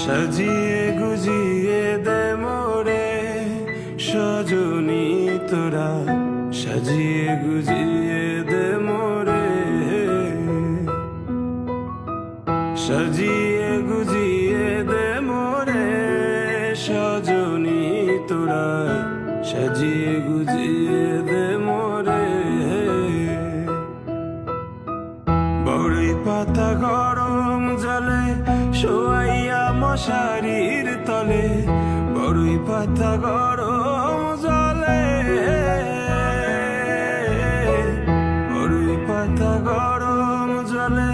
সাজিয়ে গুজিয়ে দে মোরে সজনী তোরা, সাজিয়ে গুজিয়ে দে মোরে, সাজিয়ে গুজিয়ে দে মোরে সজনী তোরা, সাজিয়ে গুজিয়ে দে মোরে। বড়ই পাতা গরম জলে শোয়াইয়া মশারির তলে, বড়ই পাতা গরম জলে, বড়ই পাতা গরম জলে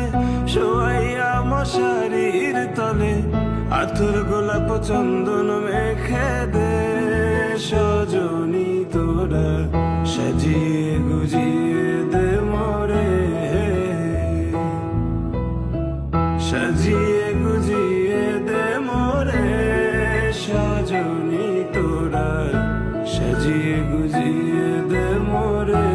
শোয়াইয়া মশারির তলে, আতর গোলাপ চন্দন মেখে দে সজনী তোরা, সাজিয়ে গুজিয়ে দে মোরে, সাজিয়ে গুজিয়ে দে মোরে সজনী তোরা, সাজিয়ে গুজিয়ে দে মোরে।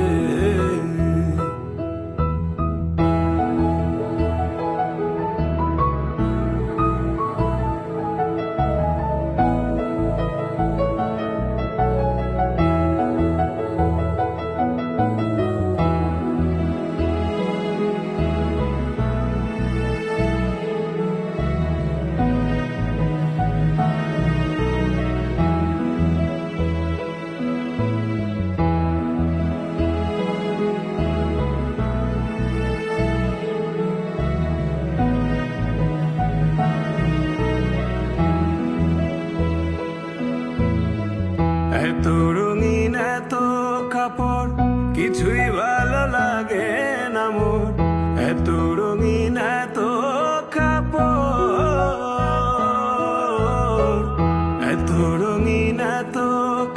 এত রঙিন এত কাপড় কিছুই ভালো লাগে না মোর, এত রঙিন এত কাপড়, এত রঙিন এত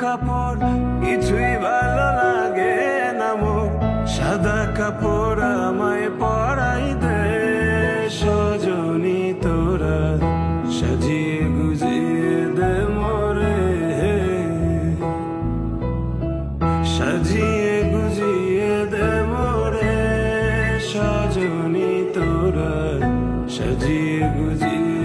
কাপড় কিছুই ভালো লাগে না মোর, সাদা কাপড় আমায় পরাই দে সজনী তোরা, সাজিয়ে গুজিয়ে দে মোরে, সাজিয়ে গুজিয়ে দে মোরে সজনী তোরা, সাজিয়ে গুজিয়ে